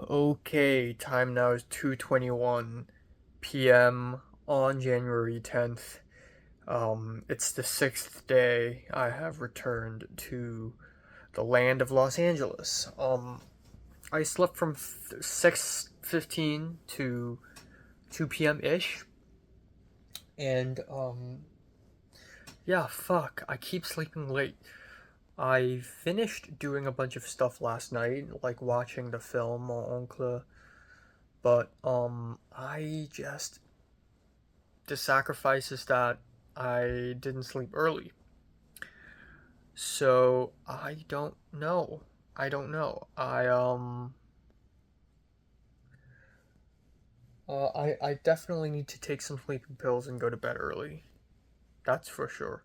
Okay, time now is 2:21 p.m. on January 10th. It's the sixth day I have returned to the land of Los Angeles. I slept from 6:15 to 2 p.m. ish, and yeah, fuck, I keep sleeping late. I finished doing a bunch of stuff last night, like watching the film Mon Oncle, but I just the sacrifice is that I didn't sleep early. So I don't know. I don't know. I definitely need to take some sleeping pills and go to bed early. That's for sure.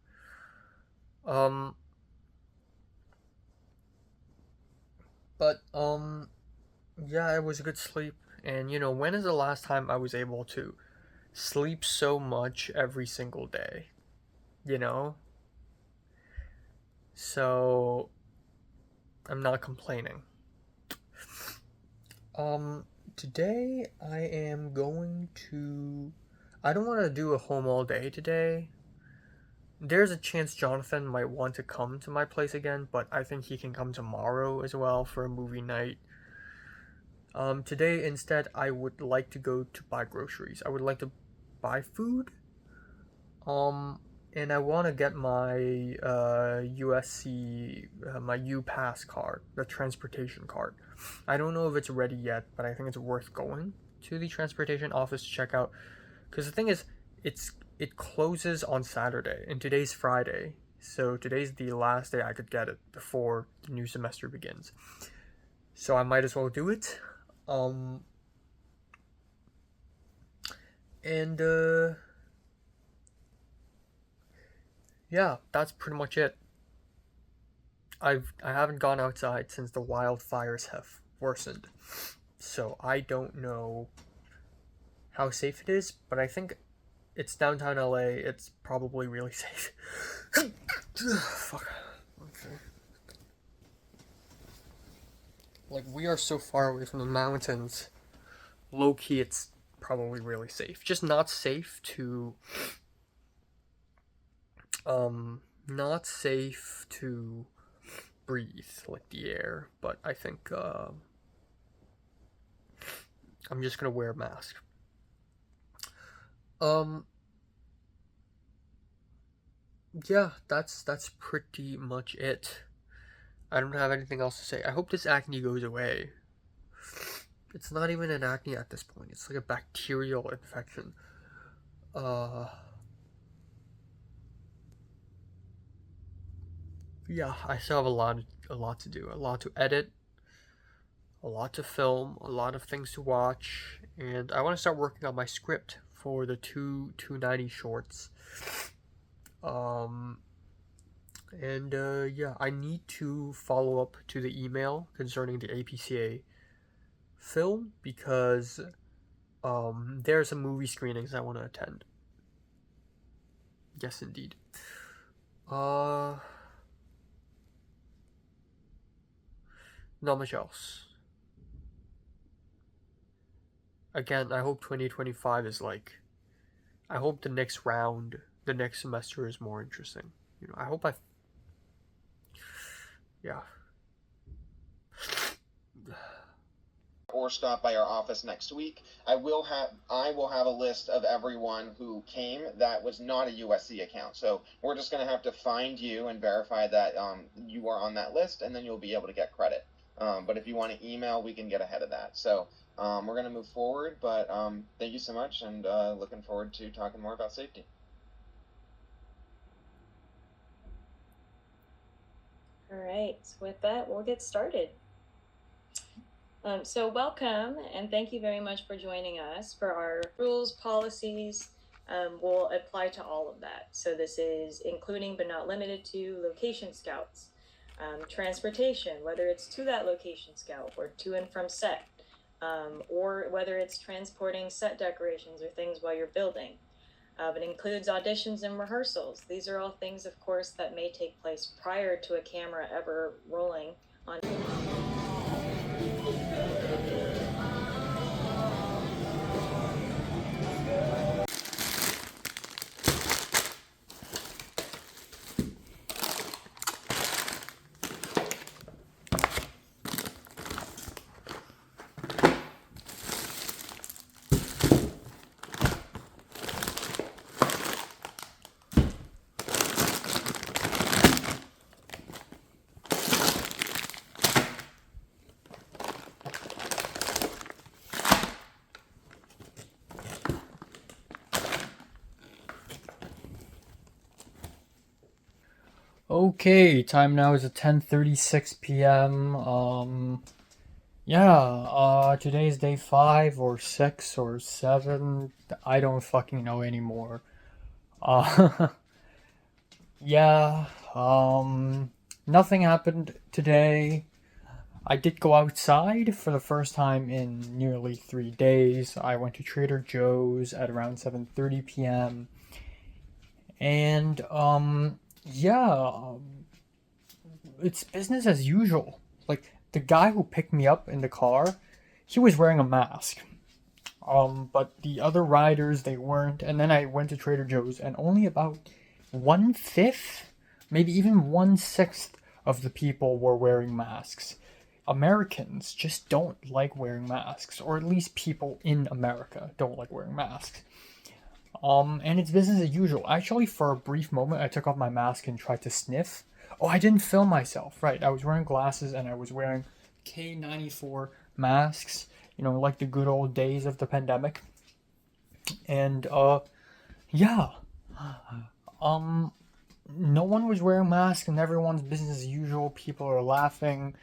Um but yeah, it was a good sleep. And when is the last time I was able to sleep so much every single day? You know? So I'm not complaining. Um, Today I am going to. I don't want to do a home all day today. There's a chance Jonathan might want to come to my place again, but I think he can come tomorrow as well for a movie night. Today instead, I would like to go to buy groceries. I would like to buy food. Um, and I want to get my USC, my U Pass card, the transportation card. I don't know if it's ready yet, but I think it's worth going to the transportation office to check out. Because the thing is, it closes on Saturday, and today's Friday, so today's the last day I could get it before the new semester begins. So I might as well do it. Um, and yeah, that's pretty much it. I haven't gone outside since the wildfires have worsened, so I don't know how safe it is. But I think it's downtown LA. It's probably really safe. Fuck. Okay. Like we are so far away from the mountains. Low key, it's probably really safe. Just not safe to not safe to breathe like the air. But I think I'm just gonna wear a mask. Um, yeah, that's pretty much it. I don't have anything else to say. I hope this acne goes away. It's not even an acne at this point. It's like a bacterial infection. Uh, yeah, I still have a lot to do, a lot to edit, a lot to film, a lot of things to watch, and I want to start working on my script for the 290 shorts. Um, and yeah, I need to follow up to the email concerning the APCA film because there are some movie screenings I want to attend. Yes, indeed. Uh, Not much else. Again, I hope 2025 is like. I hope the next round, the next semester is more interesting. I hope I. Yeah. Or stop by our office next week. I will have a list of everyone who came that was not a USC account. So we're just going to have to find you and verify that you are on that list, and then you'll be able to get credit. But if you want to email, we can get ahead of that. So we're going to move forward. But thank you so much, and looking forward to talking more about safety. All right, with that, we'll get started. So welcome and thank you very much for joining us for our rules, policies. Will apply to all of that. So this is including but not limited to location scouts, transportation, whether it's to that location scout or to and from set, or whether it's transporting set decorations or things while you're building. It includes auditions and rehearsals. These are all things, of course, that may take place prior to a camera ever rolling on. Okay, time now is at 10:36 p.m. Yeah, today's day 5 or 6 or 7. I don't fucking know anymore. Uh, yeah, nothing happened today. I did go outside for the first time in nearly 3 days. I went to Trader Joe's at around 7:30 p.m. And, yeah, it's business as usual. Like, the guy who picked me up in the car, he was wearing a mask. But the other riders, they weren't. And then I went to Trader Joe's, and only about 1/5, maybe even 1/6 of the people were wearing masks. Americans just don't like wearing masks, or at least people in America don't like wearing masks. And it's business as usual. Actually, for a brief moment, I took off my mask and tried to sniff. Oh, I didn't film myself. Right, I was wearing glasses and I was wearing K94 masks. You know, like the good old days of the pandemic. And yeah, no one was wearing masks and everyone's business as usual. People are laughing.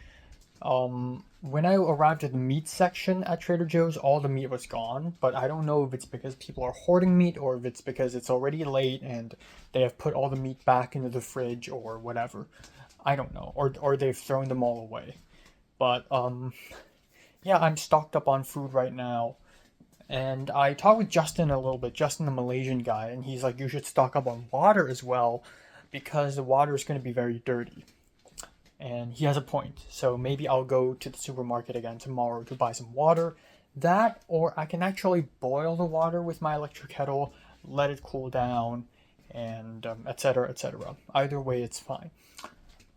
When I arrived at the meat section at Trader Joe's, all the meat was gone, but I don't know if it's because people are hoarding meat or if it's because it's already late and they have put all the meat back into the fridge or whatever. I don't know, or they've thrown them all away. But yeah, I'm stocked up on food right now. And I talked with Justin a little bit, Justin the Malaysian guy, and he's like, you should stock up on water as well because the water is going to be very dirty. And he has a point. So maybe I'll go to the supermarket again tomorrow to buy some water. That, or I can actually boil the water with my electric kettle, let it cool down, and etc. etc. Either way, it's fine.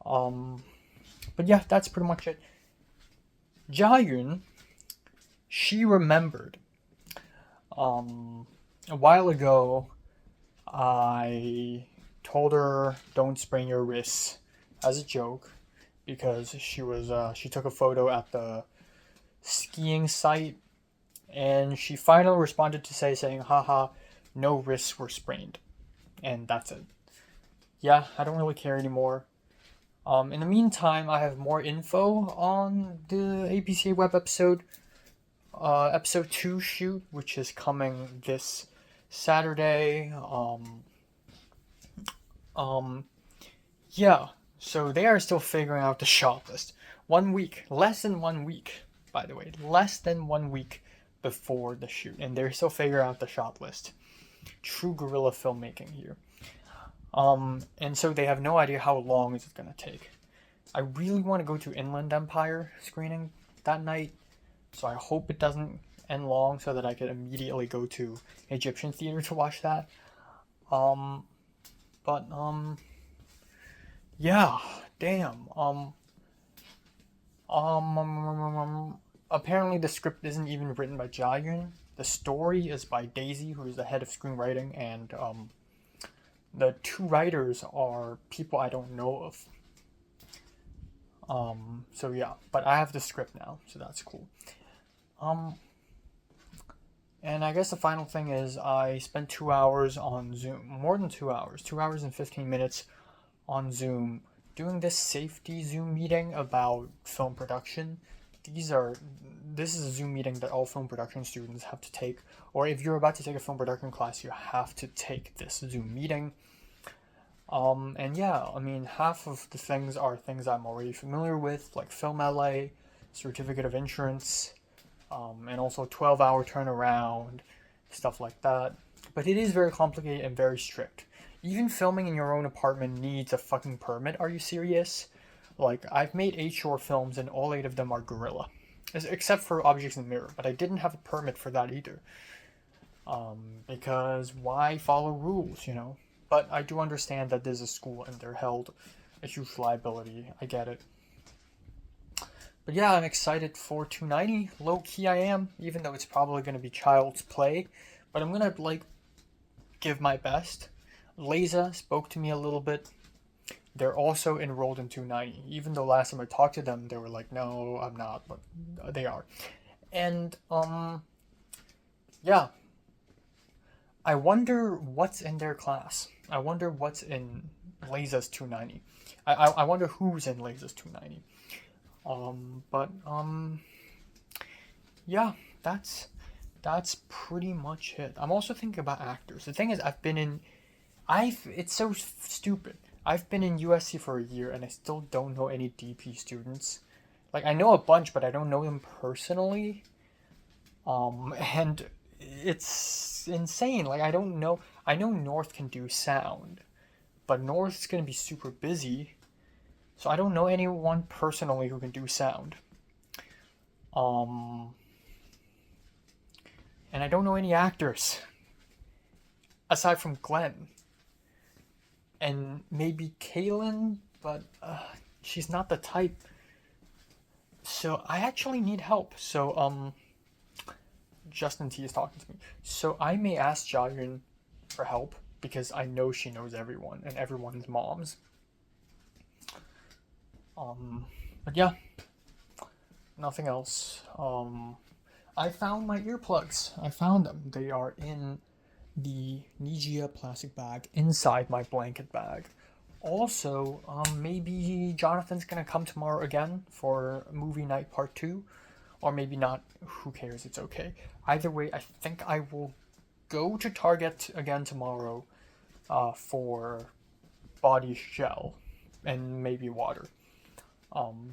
But yeah, that's pretty much it. Jia-yun, she remembered. A while ago, I told her don't sprain your wrists as a joke because she took a photo at the skiing site and she finally responded to saying haha, no wrists were sprained, and that's it. Yeah, I don't really care anymore. In the meantime, I have more info on the APCA web episode 2 shoot, which is coming this Saturday. Yeah, so they are still figuring out the shot list. 1 week, less than 1 week, by the way, less than 1 week before the shoot, and they're still figuring out the shot list. True guerrilla filmmaking here. And so they have no idea how long is it gonna take. I really want to go to Inland Empire screening that night, so I hope it doesn't end long so that I could immediately go to Egyptian Theater to watch that. But yeah, damn. Apparently the script isn't even written by Jia-yun. The story is by Daisy, who is the head of screenwriting, and the 2 writers are people I don't know of. So yeah, but I have the script now, so that's cool. And I guess the final thing is I spent 2 hours on Zoom, more than 2 hours, 2 hours and 15 minutes on Zoom, doing this safety Zoom meeting about film production. This is a Zoom meeting that all film production students have to take, or if you're about to take a film production class, you have to take this Zoom meeting. And yeah, I mean, half of the things are things I'm already familiar with, like Film LA, Certificate of Insurance, and also 12-hour turnaround, stuff like that. But it is very complicated and very strict. Even filming in your own apartment needs a fucking permit. Are you serious? Like, I've made 8 short films and all 8 of them are guerrilla. Except for Objects in the Mirror, but I didn't have a permit for that either. Because why follow rules, you know? But I do understand that there's a school and they're held a huge liability. I get it. But yeah, I'm excited for 290. Low key I am, even though it's probably going to be child's play. But I'm going to, like, give my best. Leza spoke to me a little bit. They're also enrolled in 290. Even though last time I talked to them, they were like, no, I'm not. But they are. And, yeah. I wonder what's in their class. I wonder what's in Leza's 290. I wonder who's in Lasers 290. But yeah, that's pretty much it. I'm also thinking about actors. The thing is, it's so stupid. I've been in USC for a year and I still don't know any DP students. Like, I know a bunch, but I don't know them personally. And it's insane. Like, I don't know. I know North can do sound, but North's gonna be super busy. So I don't know anyone personally who can do sound. Um, and I don't know any actors aside from Glenn and maybe Kaylin, but she's not the type. So I actually need help. So Justin T is talking to me. So I may ask Jiayun for help because I know she knows everyone and everyone's moms. But yeah, nothing else. I found my earplugs. I found them. They are in the Nigia plastic bag inside my blanket bag. Also, maybe Jonathan's gonna come tomorrow again for movie night part 2, or maybe not. Who cares? It's okay. Either way, I think I will go to Target again tomorrow for body gel and maybe water.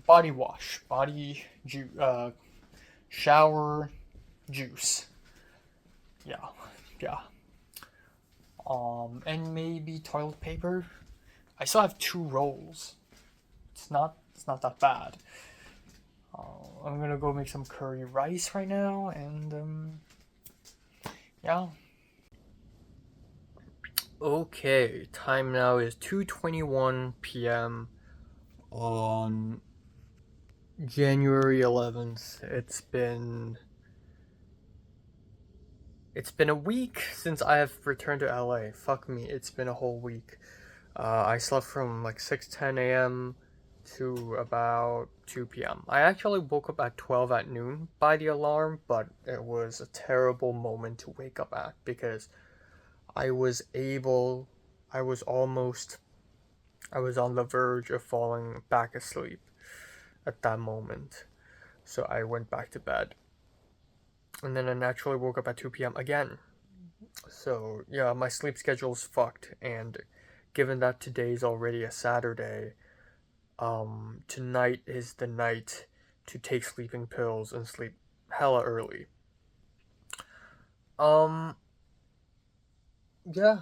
Body wash, shower juice. Yeah. And maybe toilet paper. I still have 2 rolls. It's not that bad. I'm gonna go make some curry rice right now, and yeah. Okay, time now is 2:21 p.m. on January 11th. It's been a week since I have returned to LA. Fuck me, it's been a whole week. I slept from like 6:10 a.m. to about 2 p.m. I actually woke up at 12 at noon by the alarm, but it was a terrible moment to wake up at because I was on the verge of falling back asleep at that moment. So I went back to bed. And then I naturally woke up at 2 p.m. again. So yeah, my sleep schedule's fucked, and given that today's already a Saturday, tonight is the night to take sleeping pills and sleep hella early. Yeah,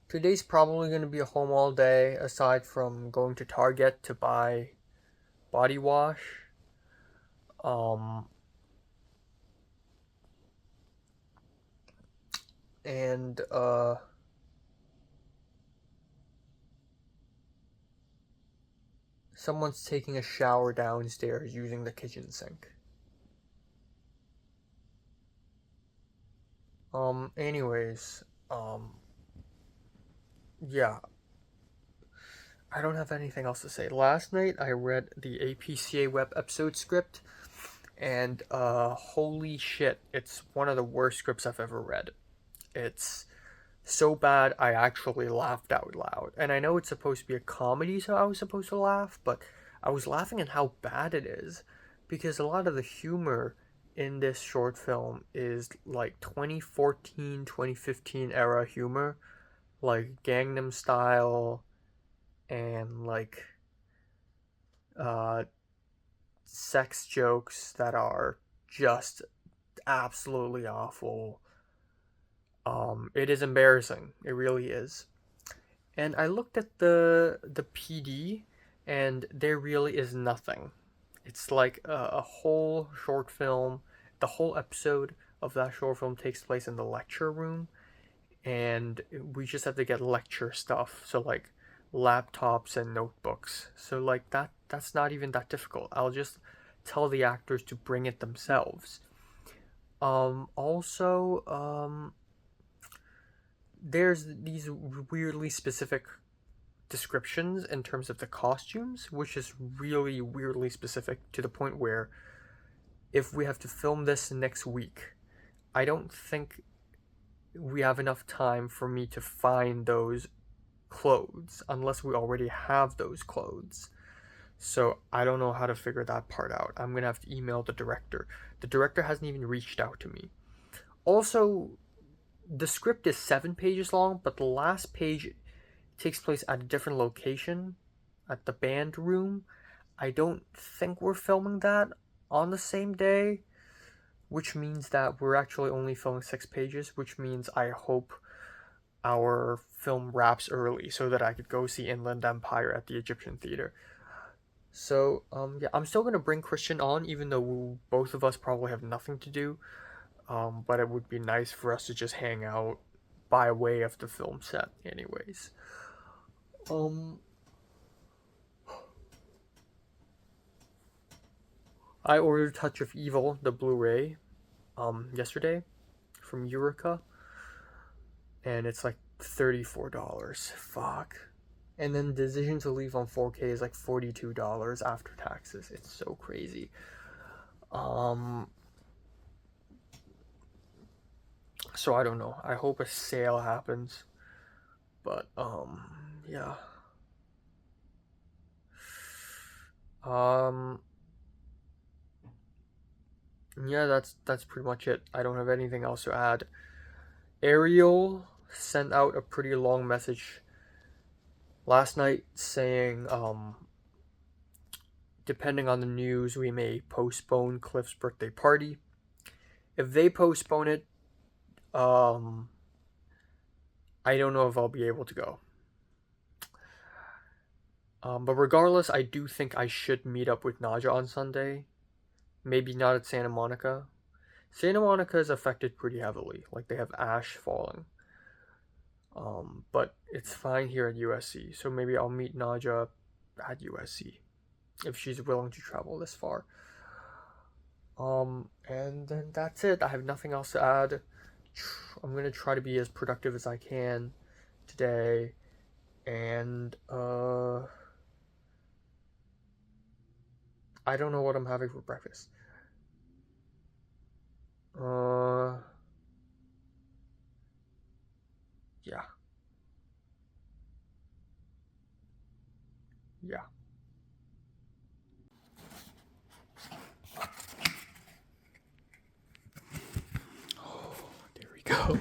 today's probably gonna be a home all day, aside from going to Target to buy body wash. And someone's taking a shower downstairs using the kitchen sink. Anyways, yeah. I don't have anything else to say. Last night I read the APCA web episode script, and holy shit, it's one of the worst scripts I've ever read. It's so bad I actually laughed out loud. And I know it's supposed to be a comedy, so I was supposed to laugh, but I was laughing at how bad it is, because a lot of the humor in this short film is like 2014, 2015 era humor, like Gangnam Style and like sex jokes that are just absolutely awful. It is embarrassing. It really is. And I looked at the PD, and there really is nothing. It's like a whole short film. The whole episode of that short film takes place in the lecture room, and we just have to get lecture stuff. So like laptops and notebooks. So like that's not even that difficult. I'll just tell the actors to bring it themselves. Also, there's these weirdly specific descriptions in terms of the costumes, which is really weirdly specific to the point where if we have to film this next week, I don't think we have enough time for me to find those clothes unless we already have those clothes. So I don't know how to figure that part out. I'm gonna have to email the director. The director hasn't even reached out to me. Also, the script is 7 pages long, but the last page takes place at a different location, at the band room. I don't think we're filming that on the same day, which means that we're actually only filming 6 pages, which means I hope our film wraps early so that I could go see Inland Empire at the Egyptian Theater. So, yeah, I'm still gonna bring Christian on, even though both of us probably have nothing to do. But it would be nice for us to just hang out by way of the film set, anyways. I ordered Touch of Evil, the Blu-ray, yesterday from Eureka, and it's like $34. Fuck. And then Decision to Leave on 4K is like $42 after taxes. It's so crazy. So I don't know. I hope a sale happens. But yeah. Yeah, that's pretty much it. I don't have anything else to add. Ariel sent out a pretty long message last night saying, depending on the news, we may postpone Cliff's birthday party. If they postpone it, I don't know if I'll be able to go. But regardless, I do think I should meet up with Naja on Sunday. Maybe not at Santa Monica. Santa Monica is affected pretty heavily. Like, they have ash falling. But it's fine here at USC. So maybe I'll meet Naja at USC if she's willing to travel this far. And then that's it. I have nothing else to add. I'm gonna try to be as productive as I can today. And I don't know what I'm having for breakfast. Yeah. Yeah. Oh, there we go.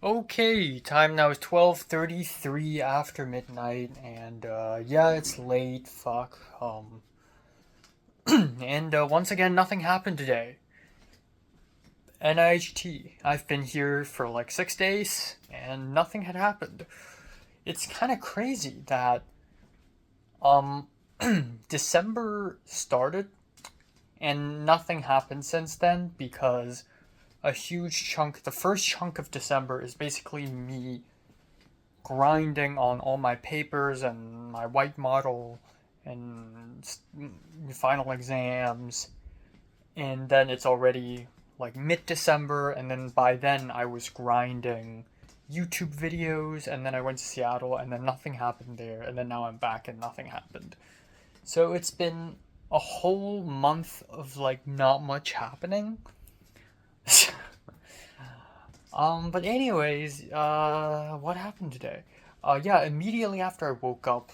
Okay, time now is 12:33 after midnight, and yeah, it's late. Fuck. And once again, nothing happened today. NIHT. I've been here for like 6 days, and nothing had happened. It's kind of crazy that December started, and nothing happened since then because a huge chunk, the first chunk of December is basically me grinding on all my papers and my white model and final exams, and then it's already like mid-December, and then by then I was grinding YouTube videos, and then I went to Seattle, and then nothing happened there, and then now I'm back and nothing happened. So it's been a whole month of like not much happening. But anyways, what happened today? Yeah, immediately after I woke up,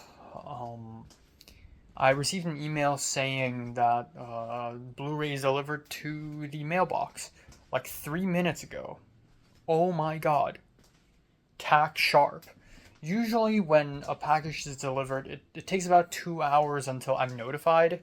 I received an email saying that Blu-rays delivered to the mailbox like 3 minutes ago. Oh my god. Tack sharp. Usually when a package is delivered, it takes about 2 hours until I'm notified.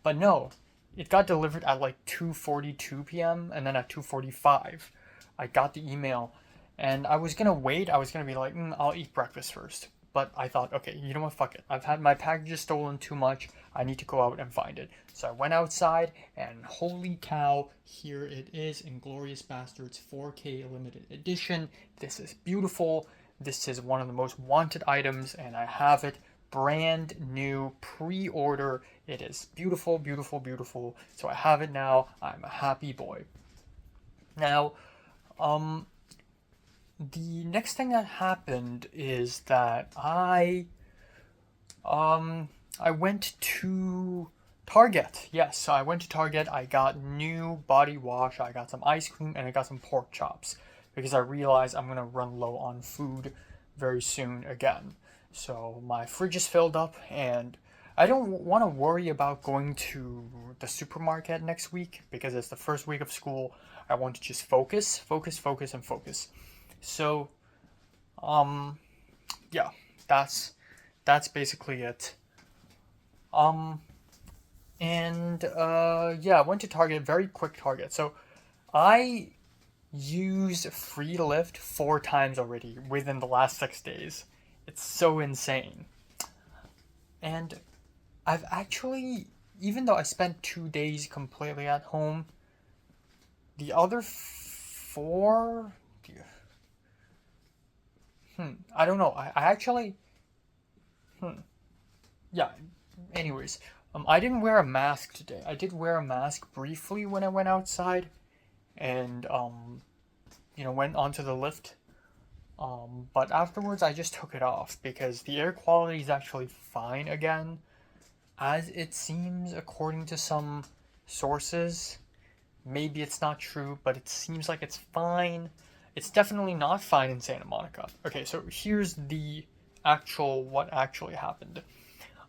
But no, it got delivered at like 2:42 p.m. and then at 2:45 I got the email, and I was gonna wait. I was gonna be like, I'll eat breakfast first. But I thought, okay, you know what, fuck it. I've had my packages stolen too much. I need to go out and find it. So I went outside, and holy cow, here it is, Inglourious Basterds 4K limited edition. This is beautiful. This is one of the most wanted items, and I have it brand new pre-order. It is beautiful, beautiful, beautiful. So I have it now. I'm a happy boy. Now, the next thing that happened is that I went to Target. Yes, so I went to Target. I got new body wash. I got some ice cream, and I got some pork chops because I realized I'm gonna run low on food very soon again. So my fridge is filled up, and I don't want to worry about going to the supermarket next week because it's the first week of school. I want to just focus, focus, focus, and focus. So, yeah, that's basically it. Yeah, I went to Target, very quick Target. So, I used free Lyft 4 times already within the last 6 days. It's so insane. And I've actually, even though I spent 2 days completely at home, the other four, I don't know. I actually, yeah. Anyways, I didn't wear a mask today. I did wear a mask briefly when I went outside, and went onto the lift. But afterwards I just took it off because the air quality is actually fine again, as it seems according to some sources. Maybe it's not true, but it seems like it's fine. It's definitely not fine in Santa Monica. Okay, so here's the what actually happened.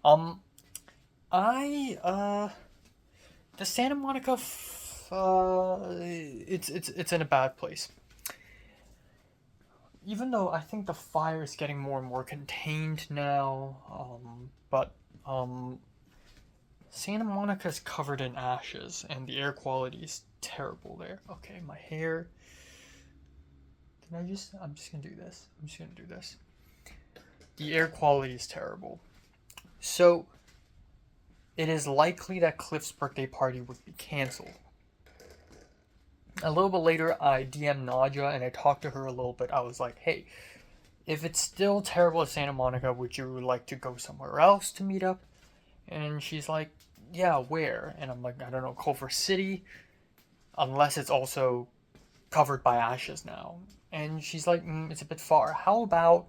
The Santa Monica, it's in a bad place. Even though I think the fire is getting more and more contained now, but Santa Monica is covered in ashes, and the air quality is terrible there. Okay, my hair. I'm just gonna do this. The air quality is terrible. So, it is likely that Cliff's birthday party would be canceled. A little bit later, I DM'd Nadja and I talked to her a little bit. I was like, hey, if it's still terrible at Santa Monica, would you like to go somewhere else to meet up? And she's like, yeah, where? And I'm like, I don't know, Culver City, unless it's also covered by ashes now. And she's like, it's a bit far. How about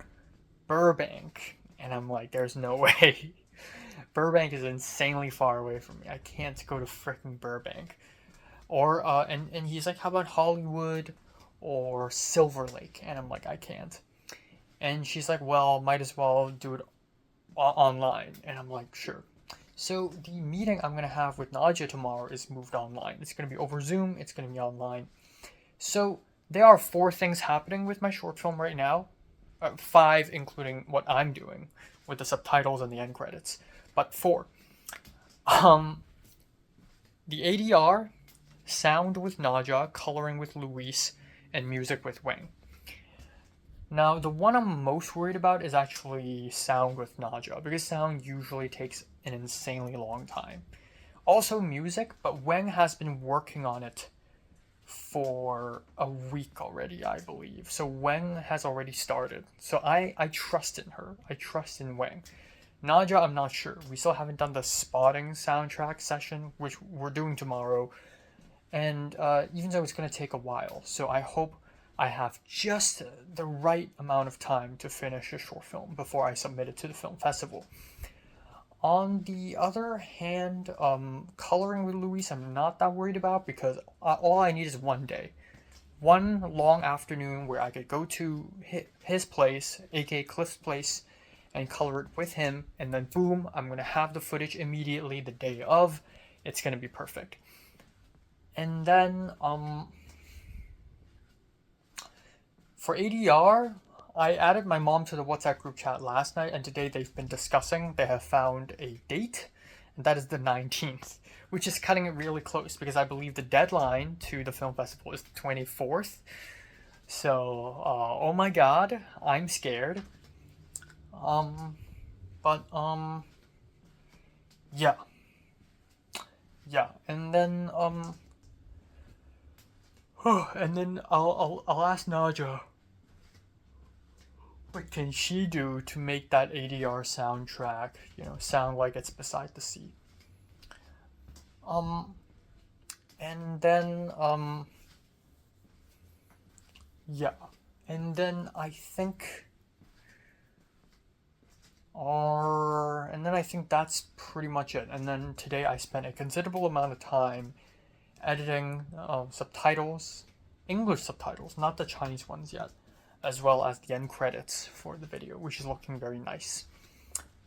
Burbank? And I'm like, there's no way. Burbank is insanely far away from me. I can't go to frickin' Burbank. Or, and he's like, how about Hollywood or Silver Lake? And I'm like, I can't. And she's like, well, might as well do it online. And I'm like, sure. So the meeting I'm going to have with Nadja tomorrow is moved online. It's going to be over Zoom. It's going to be online. So there are 4 things happening with my short film right now. 5, including what I'm doing with the subtitles and the end credits. But 4. The ADR, sound with Nadja, coloring with Luis, and music with Wang. Now, the one I'm most worried about is actually sound with Nadja, because sound usually takes an insanely long time. Also music, but Wang has been working on it for a week already, I believe. So Wang has already started. So I trust in her. I trust in Wang. Naja, I'm not sure. We still haven't done the spotting soundtrack session, which we're doing tomorrow. And even though it's going to take a while, so I hope I have just the right amount of time to finish a short film before I submit it to the film festival. On the other hand, coloring with Luis, I'm not that worried about because all I need is one day. One long afternoon where I could go to his place, aka Cliff's place, and color it with him, and then boom, I'm going to have the footage immediately the day of. It's going to be perfect. And then, for ADR, I added my mom to the WhatsApp group chat last night, and today they've been discussing. They have found a date, and that is the 19th, which is cutting it really close because I believe the deadline to the film festival is the 24th. So, oh my god, I'm scared. Yeah. Yeah, and then, and then I'll ask Naja what can she do to make that ADR soundtrack, sound like it's beside the sea. And then, yeah, and then I think, that's pretty much it. And then today I spent a considerable amount of time editing subtitles, English subtitles, not the Chinese ones yet, as well as the end credits for the video, which is looking very nice.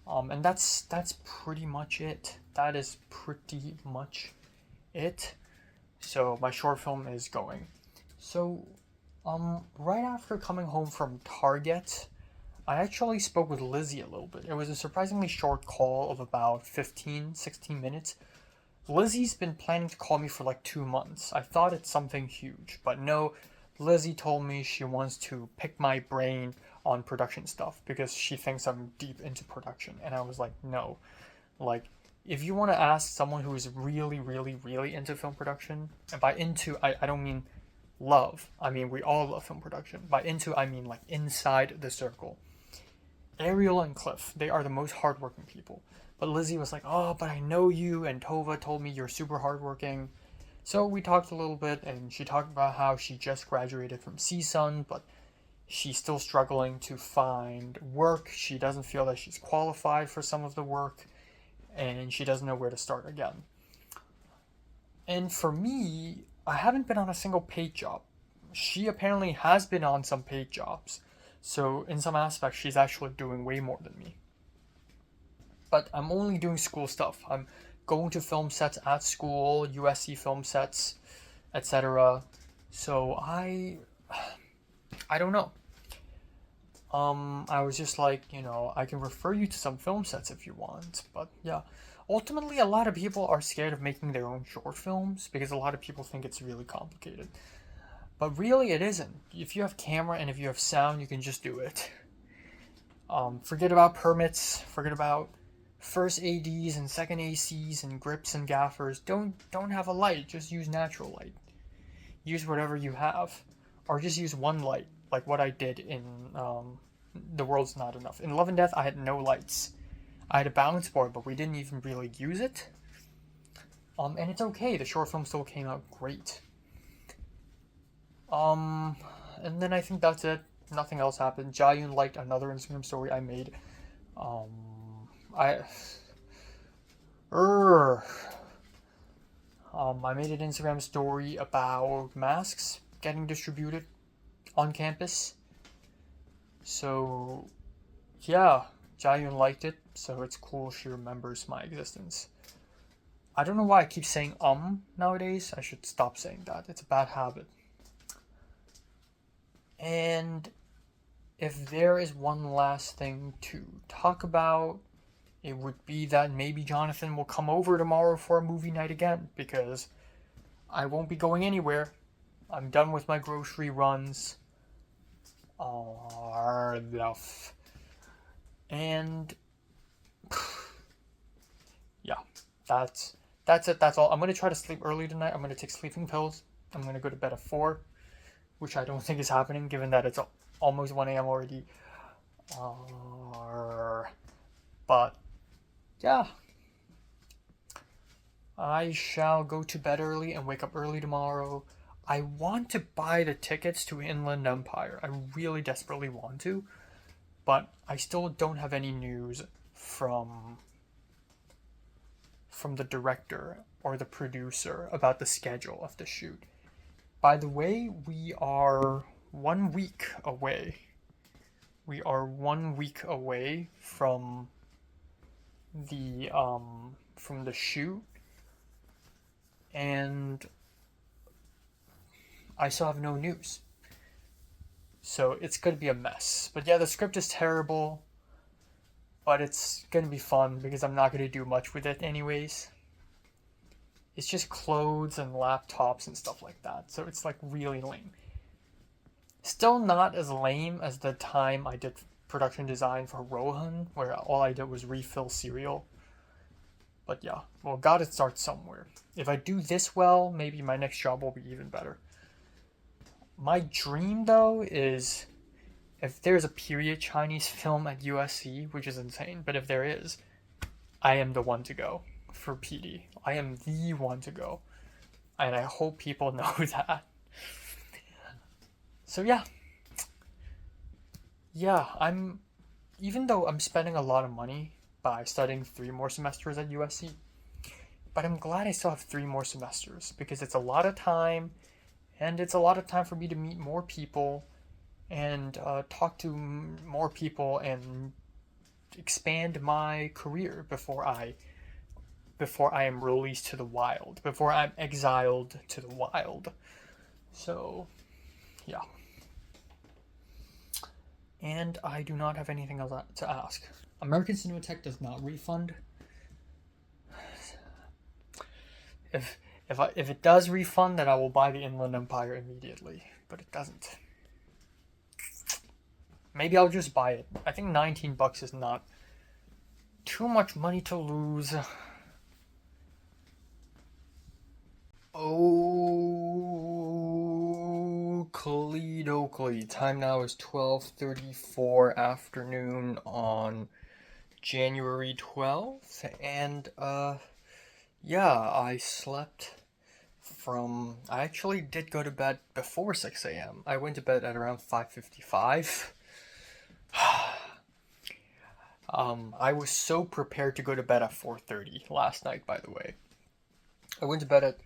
And that's pretty much it. That is pretty much it. So my short film is going. So, right after coming home from Target, I actually spoke with Lizzie a little bit. It was a surprisingly short call of about 15-16 minutes. Lizzie's been planning to call me for like 2 months. I thought it's something huge, but no, Lizzie told me she wants to pick my brain on production stuff because she thinks I'm deep into production. And I was like, no. Like, if you want to ask someone who is really, really, really into film production, and by into, I don't mean love. I mean, we all love film production. By into, I mean like inside the circle. Ariel and Cliff, they are the most hardworking people. But Lizzie was like, oh, but I know you, and Tova told me you're super hardworking. So we talked a little bit, and she talked about how she just graduated from CSUN, but she's still struggling to find work. She doesn't feel that she's qualified for some of the work, and she doesn't know where to start again. And for me, I haven't been on a single paid job. She apparently has been on some paid jobs. So in some aspects, she's actually doing way more than me. But I'm only doing school stuff. I'm going to film sets at school, USC film sets, etc. So I don't know. I was just like, I can refer you to some film sets if you want. But yeah, ultimately a lot of people are scared of making their own short films because a lot of people think it's really complicated. But really it isn't. If you have camera and if you have sound, you can just do it. Forget about permits, forget about first ADs and second ACs and grips and gaffers. Don't have a light, just use natural light. Use whatever you have. Or just use one light, like what I did in The World's Not Enough. In Love and Death, I had no lights. I had a balance board, but we didn't even really use it. And it's okay, the short film still came out great. And then I think that's it. Nothing else happened. Jayun liked another Instagram story I made. I made an Instagram story about masks getting distributed on campus. So, yeah, Jayun liked it, so it's cool she remembers my existence. I don't know why I keep saying nowadays. I should stop saying that. It's a bad habit. And if there is one last thing to talk about, it would be that maybe Jonathan will come over tomorrow for a movie night again, because I won't be going anywhere. I'm done with my grocery runs. And yeah, that's it. That's all. I'm gonna try to sleep early tonight. I'm gonna take sleeping pills. I'm gonna go to bed at 4, which I don't think is happening given that it's almost 1 a.m. already. But yeah, I shall go to bed early and wake up early tomorrow. I want to buy the tickets to Inland Empire. I really desperately want to, but I still don't have any news from the director or the producer about the schedule of the shoot. By the way, we are 1 week away. We are 1 week away from the shoot, and I still have no news. So it's gonna be a mess. But yeah, the script is terrible, but it's gonna be fun because I'm not gonna do much with it anyways. It's just clothes and laptops and stuff like that, so it's like really lame. Still not as lame as the time I did production design for Rohan, where all I did was refill cereal. But yeah, well, gotta start somewhere. If I do this well, maybe my next job will be even better. My dream, though, is if there's a period Chinese film at USC, which is insane, but if there is, I am the one to go for PD. I am the one to go. And I hope people know that. So yeah. Yeah, even though I'm spending a lot of money by studying 3 more semesters at USC, but I'm glad I still have 3 more semesters because it's a lot of time, and it's a lot of time for me to meet more people and talk to more people and expand my career before I am released to the wild, before I'm exiled to the wild. So, yeah. And I do not have anything else to ask. American Cinematheque does not refund. If it does refund, then I will buy the Inland Empire immediately. But it doesn't. Maybe I'll just buy it. I think $19 is not too much money to lose. Oakley dokley. Time now is 12:34 afternoon on January 12th, and yeah, I actually did go to bed before 6 a.m. I went to bed at around 5:55. I was so prepared to go to bed at 4:30 last night, by the way. I went to bed at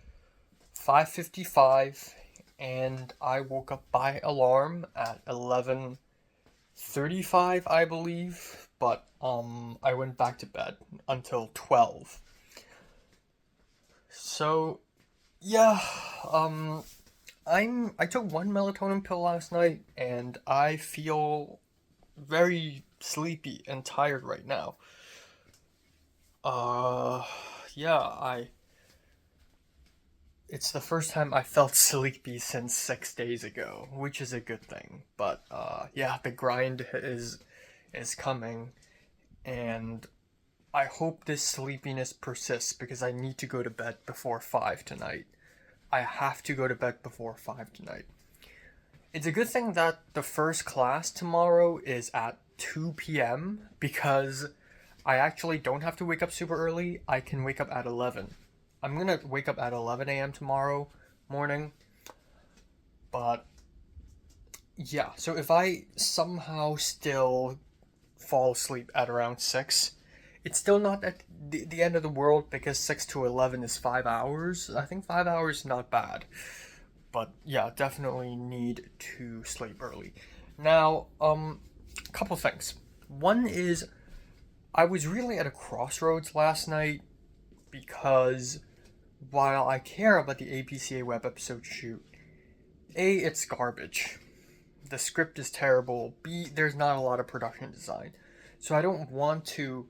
5:55, and I woke up by alarm at 11:35, I believe, but I went back to bed until 12. So yeah, I took 1 melatonin pill last night, and I feel very sleepy and tired right now. Yeah, it's the first time I felt sleepy since 6 days ago, which is a good thing. But yeah, the grind is coming, and I hope this sleepiness persists because I need to go to bed before 5 tonight. I have to go to bed before 5 tonight. It's a good thing that the first class tomorrow is at 2 p.m. because I actually don't have to wake up super early. I can wake up at 11. I'm gonna wake up at 11 a.m. tomorrow morning. But yeah, so if I somehow still fall asleep at around 6, it's still not at the end of the world because 6 to 11 is 5 hours. I think 5 hours is not bad. But yeah, definitely need to sleep early. Now, couple things. One is, I was really at a crossroads last night because while I care about the APCA web episode shoot, A, it's garbage. The script is terrible. B, there's not a lot of production design. So I don't want to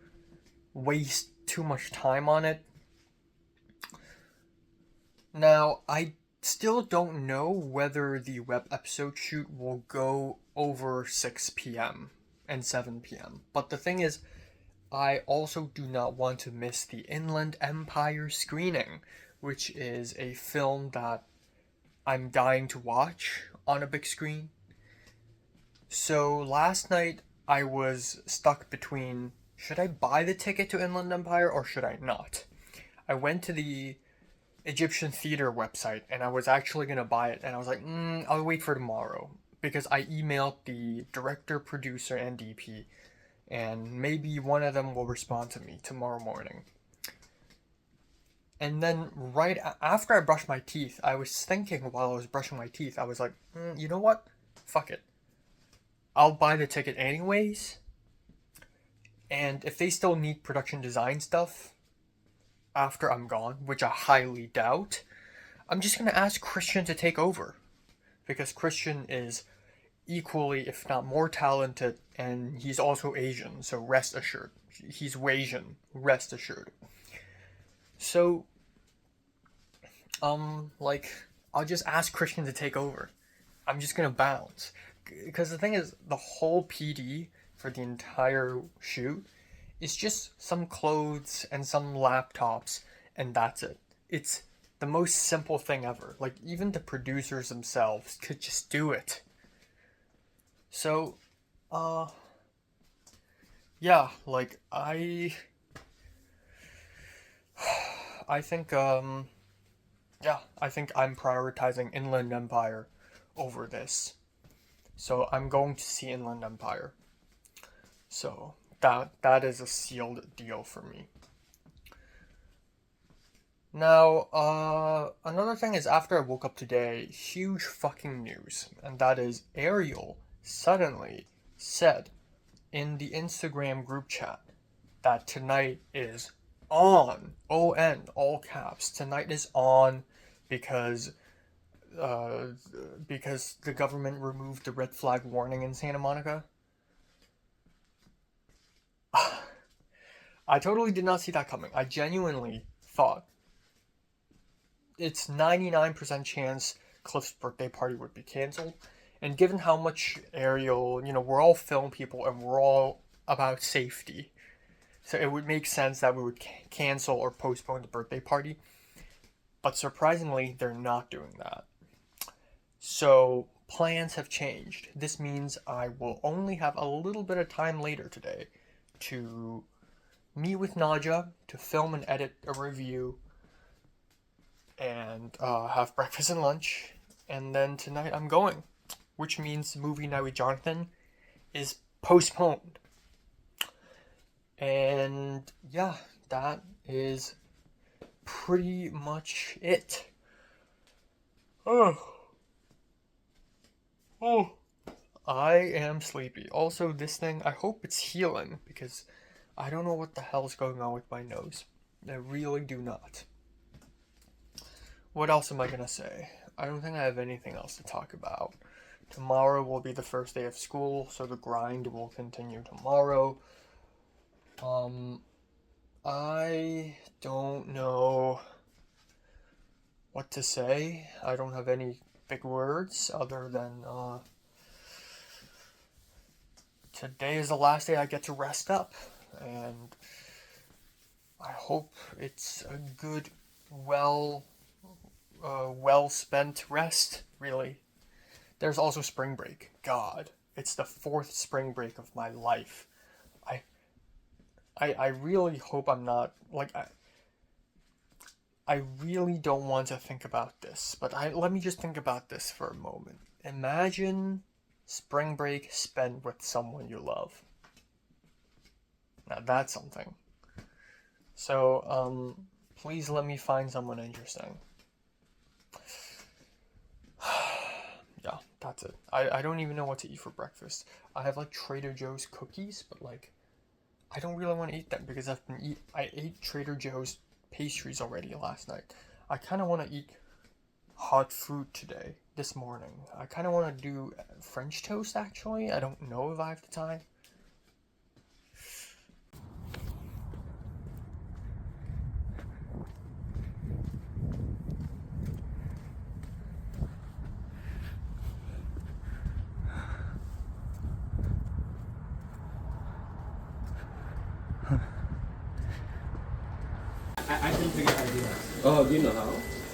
waste too much time on it. Now, I still don't know whether the web episode shoot will go over 6 p.m. and 7 p.m. But the thing is, I also do not want to miss the Inland Empire screening, which is a film that I'm dying to watch on a big screen. So last night I was stuck between should I buy the ticket to Inland Empire or should I not? I went to the Egyptian Theater website and I was actually gonna buy it, and I was like, I'll wait for tomorrow, because I emailed the director, producer, and DP, and maybe one of them will respond to me tomorrow morning. And then right after I brushed my teeth, I was thinking while I was brushing my teeth, I was like, you know what? Fuck it. I'll buy the ticket anyways. And if they still need production design stuff after I'm gone, which I highly doubt, I'm just going to ask Christian to take over. Because Christian is equally, if not more talented, and he's also Asian, so rest assured. He's Asian, rest assured. So, I'll just ask Christian to take over. I'm just gonna bounce. Because the thing is, the whole PD for the entire shoot is just some clothes and some laptops, and that's it. It's the most simple thing ever. Like, even the producers themselves could just do it. So, yeah, like, I think, I think I'm prioritizing Inland Empire over this. So I'm going to see Inland Empire. So that is a sealed deal for me. Now, another thing is, after I woke up today, huge fucking news, and that is Ariel suddenly said in the Instagram group chat that tonight is on, O-N, all caps, tonight is on because the government removed the red flag warning in Santa Monica. I totally did not see that coming. I genuinely thought it's 99% chance Cliff's birthday party would be canceled. And given how much Ariel, we're all film people and we're all about safety, so it would make sense that we would cancel or postpone the birthday party. But surprisingly, they're not doing that. So plans have changed. This means I will only have a little bit of time later today to meet with Naja, to film and edit a review, and have breakfast and lunch. And then tonight I'm going, which means Movie Night with Jonathan is postponed. And yeah, that is pretty much it. Oh, I am sleepy. Also, this thing, I hope it's healing, because I don't know what the hell's going on with my nose. I really do not. What else am I gonna say? I don't think I have anything else to talk about. Tomorrow will be the first day of school, so the grind will continue tomorrow. I don't know what to say. I don't have any big words other than, today is the last day I get to rest up, and I hope it's a good, well spent rest, really. There's also spring break. God, it's the 4th spring break of my life. I really hope I'm not, I really don't want to think about this, but let me just think about this for a moment. Imagine spring break spent with someone you love. Now that's something. So, please let me find someone interesting. Yeah, that's it. I don't even know what to eat for breakfast. I have Trader Joe's cookies, but I don't really want to eat them because I ate Trader Joe's pastries already last night. I kind of want to eat hot food this morning. I kind of want to do French toast, actually. I don't know if I have the time. I couldn't figure out how to do that. Oh, you know how?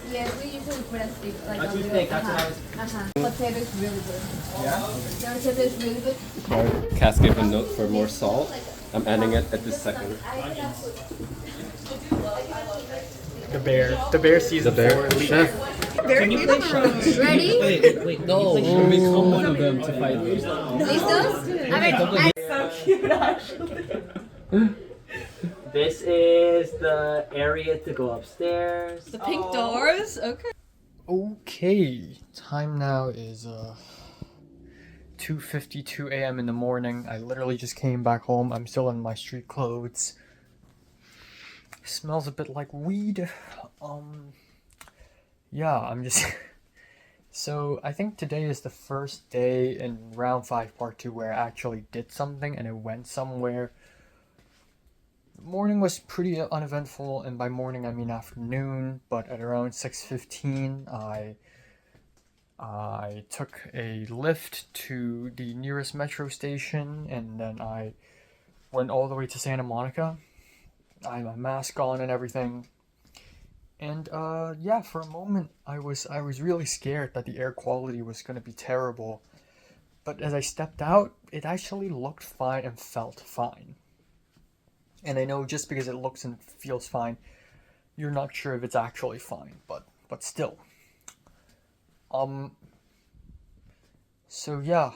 Yes, we usually press it like What do you think? That's what I was. Potato is really good. Yeah? The potato is really good. Cass gave a note for more salt. Like I'm ending it at this second. The Bear season 4 elite. Chef. Can you play shots? Ready? Wait, no. You become one of them to fight. ¿Listos? A ver, This is the area to go upstairs. The pink doors? Okay. Okay, time now is 2:52 a.m. in the morning. I literally just came back home. I'm still in my street clothes. Smells a bit like weed. Yeah, I'm just so I think today is the first day in round 5 part 2 where I actually did something and it went somewhere. Morning was pretty uneventful, and by morning I mean afternoon, but at around 6:15 I took a lift to the nearest metro station, and then I went all the way to Santa Monica. I had my mask on and everything. And yeah, for a moment I was really scared that the air quality was going to be terrible. But as I stepped out, it actually looked fine and felt fine. And I know just because it looks and feels fine, you're not sure if it's actually fine, but still. So yeah.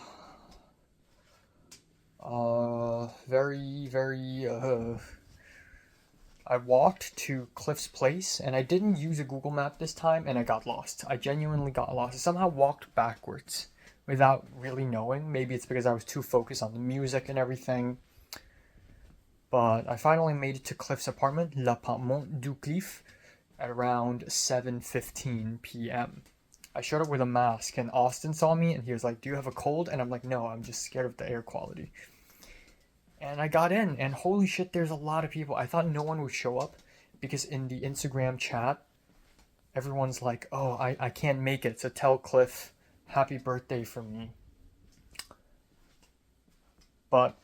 I walked to Cliff's place, and I didn't use a Google map this time, and I got lost. I genuinely got lost. I somehow walked backwards without really knowing. Maybe it's because I was too focused on the music and everything. But I finally made it to Cliff's apartment, l'appartement du Cliff, at around 7:15 p.m. I showed up with a mask, and Austin saw me, and he was like, "Do you have a cold?" And I'm like, "No, I'm just scared of the air quality." And I got in, and holy shit, there's a lot of people. I thought no one would show up, because in the Instagram chat, everyone's like, "Oh, I can't make it, so tell Cliff happy birthday from me." But,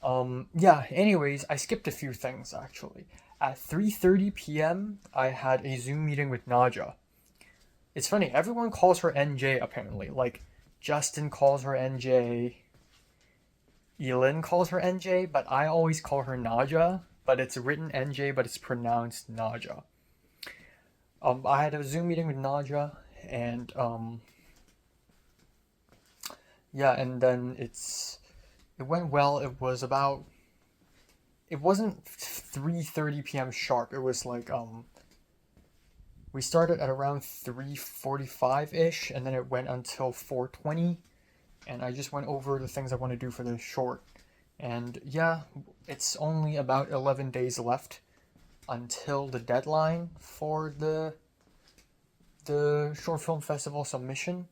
yeah, anyways, I skipped a few things, actually. At 3:30 p.m., I had a Zoom meeting with Naja. It's funny, everyone calls her NJ, apparently. Like, Justin calls her NJ, Elin calls her NJ, but I always call her Naja. But it's written NJ, but it's pronounced Naja. I had a Zoom meeting with Naja, and, yeah, and then it went well. It wasn't 3:30 p.m. sharp. It was like, we started at around 3:45-ish, and then it went until 4:20, and I just went over the things I want to do for the short. And yeah, it's only about 11 days left until the deadline for the short film festival submission.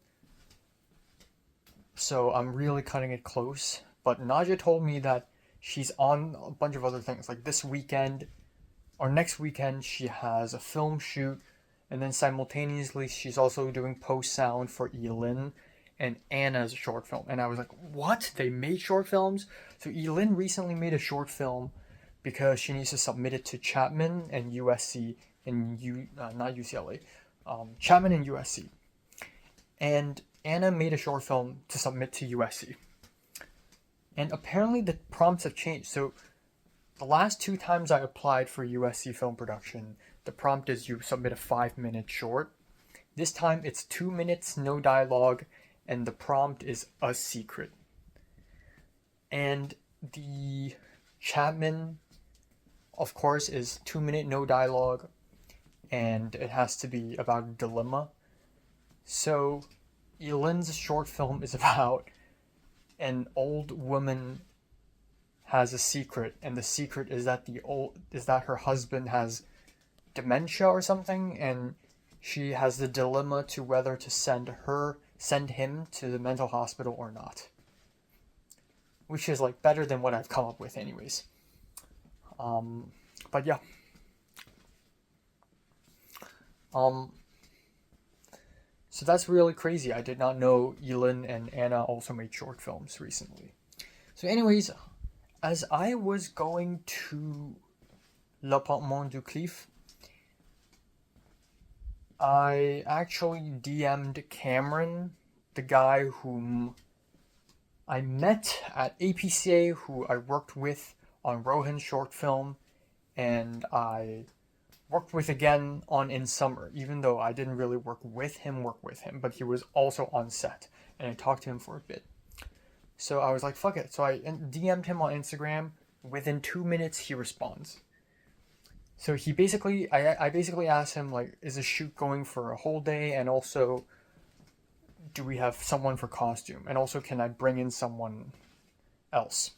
So I'm really cutting it close. But Naja told me that she's on a bunch of other things. Like this weekend, or next weekend, she has a film shoot. And then simultaneously, she's also doing post-sound for Elin and Anna's short film. And I was like, what? They made short films? So Elin recently made a short film because she needs to submit it to Chapman and USC and not UCLA. Chapman and USC. And Anna made a short film to submit to USC. And apparently the prompts have changed. So the last 2 times I applied for USC film production, the prompt is you submit a 5-minute short. This time it's 2 minutes, no dialogue, and the prompt is a secret. And the Chapman, of course, is 2 minute, no dialogue, and it has to be about a dilemma. So Elin's short film is about an old woman has a secret, and the secret is that her husband has dementia or something, and she has the dilemma to whether to send him to the mental hospital or not. Which is like better than what I've come up with anyways. But yeah. So that's really crazy. I did not know Elin and Anna also made short films recently. So anyways, as I was going to l'appartement du Cliff, I actually DM'd Cameron, the guy whom I met at APCA, who I worked with on Rohan's short film, and I worked with again on In Summer, even though I didn't really work with him, but he was also on set, and I talked to him for a bit. So I was like, fuck it. So I DM'd him on Instagram. Within 2 minutes, he responds. So he basically, I basically asked him, like, is the shoot going for a whole day? And also, do we have someone for costume? And also, can I bring in someone else?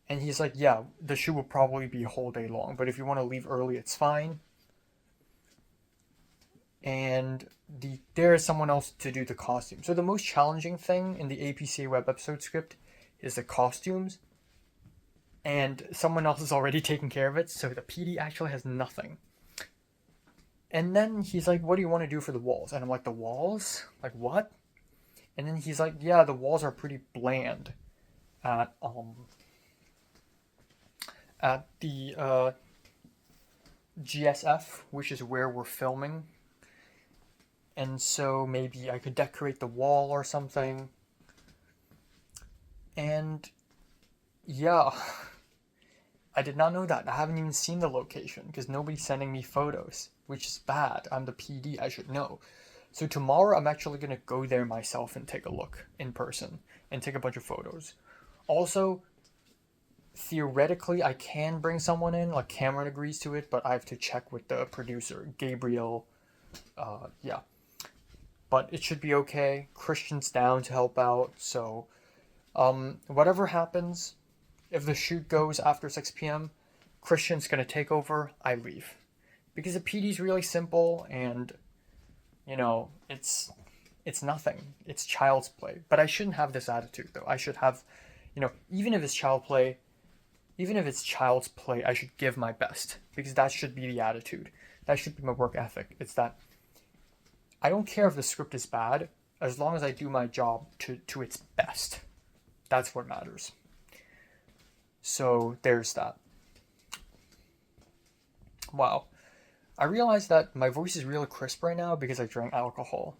And he's like, yeah, the shoot will probably be a whole day long, but if you want to leave early, it's fine. And there is someone else to do the costume. So the most challenging thing in the APCA web episode script is the costumes. And someone else is already taking care of it, so the PD actually has nothing. And then he's like, what do you want to do for the walls? And I'm like, the walls? Like, what? And then he's like, yeah, the walls are pretty bland at the GSF, which is where we're filming. And so maybe I could decorate the wall or something. And yeah, I did not know that. I haven't even seen the location because nobody's sending me photos, which is bad. I'm the PD, I should know. So tomorrow I'm actually going to go there myself and take a look in person and take a bunch of photos. Also, theoretically, I can bring someone in, like Cameron agrees to it, but I have to check with the producer, Gabriel. Yeah. But it should be okay. Christian's down to help out, so whatever happens, if the shoot goes after 6 p.m., Christian's going to take over, I leave. Because the PD is really simple and, you know, it's nothing. It's child's play. But I shouldn't have this attitude, though. I should have, you know, even if it's child's play, I should give my best. Because that should be the attitude. That should be my work ethic. It's that I don't care if the script is bad, as long as I do my job to its best. That's what matters. So there's that. Wow. I realized that my voice is really crisp right now because I drank alcohol.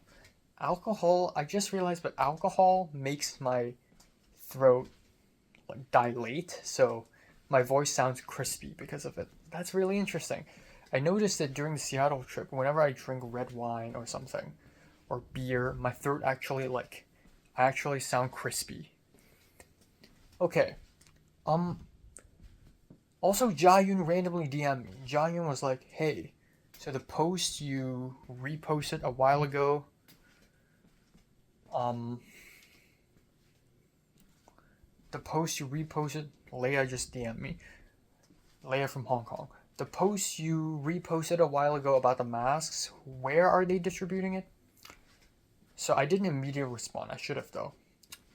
I just realized, but alcohol makes my throat like dilate, so my voice sounds crispy because of it. That's really interesting. I noticed that during the Seattle trip, whenever I drink red wine or something, or beer, my throat actually I actually sound crispy. Okay. Also, Jayun randomly DM'd me. Jayun was like, hey, so the post you reposted a while ago, Leia just DM'd me. Leia from Hong Kong. The post you reposted a while ago about the masks, where are they distributing it? So I didn't immediately respond. I should have, though.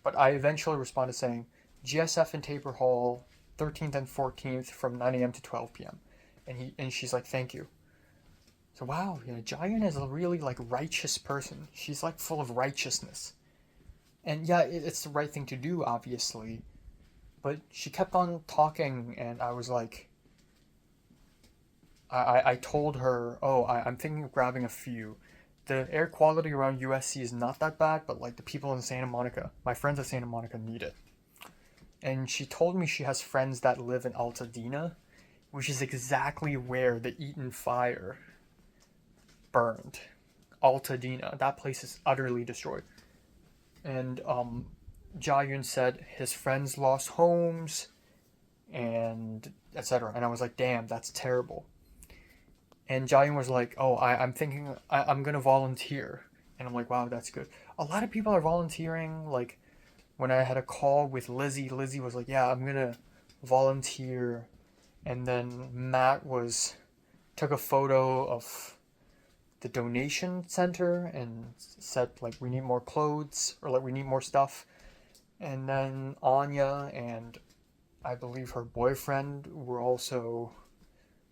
But I eventually responded saying, GSF in Taper Hall, 13th and 14th from 9 a.m. to 12 p.m. And she's like, thank you. So wow, you know, Jayun is a really like righteous person. She's like full of righteousness. And yeah, it's the right thing to do, obviously. But she kept on talking and I was like, I told her, oh, I'm thinking of grabbing a few. The air quality around USC is not that bad, but like the people in Santa Monica, my friends at Santa Monica need it. And she told me she has friends that live in Altadena, which is exactly where the Eaton fire burned. Altadena, that place is utterly destroyed. And Jayun said his friends lost homes and etc. And I was like, damn, that's terrible. And Jayun was like, oh, I'm thinking I'm gonna volunteer. And I'm like, wow, that's good. A lot of people are volunteering. Like when I had a call with Lizzie was like, yeah, I'm gonna volunteer. And then Matt took a photo of the donation center and said like we need more clothes or like we need more stuff. And then Anya and I believe her boyfriend were also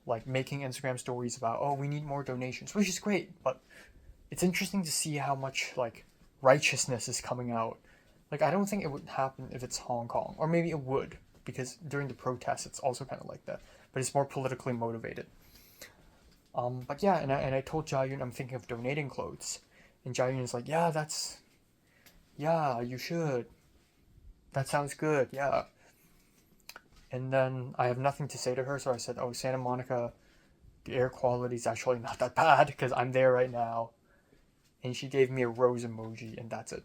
like making Instagram stories about, oh, we need more donations, which is great, but it's interesting to see how much like righteousness is coming out. Like I don't think it would happen if it's Hong Kong, or maybe it would because during the protests it's also kind of like that, but it's more politically motivated. But yeah, and I told Jayun I'm thinking of donating clothes, and Jayun is like, yeah, you should. That sounds good, yeah. And then I have nothing to say to her, so I said, oh, Santa Monica, the air quality is actually not that bad because I'm there right now. And she gave me a rose emoji, and that's it.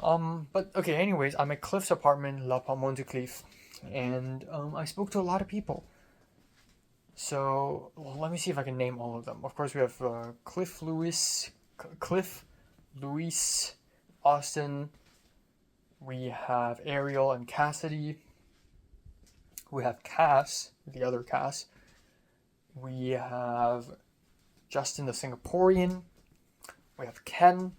But okay, anyways, I'm at Cliff's apartment, La Palme de Cliff, and I spoke to a lot of people. So let me see if I can name all of them. Of course, we have Cliff, Luis, Austin. We have Ariel and Cassidy. We have Cass, the other Cass. We have Justin the Singaporean. We have Ken.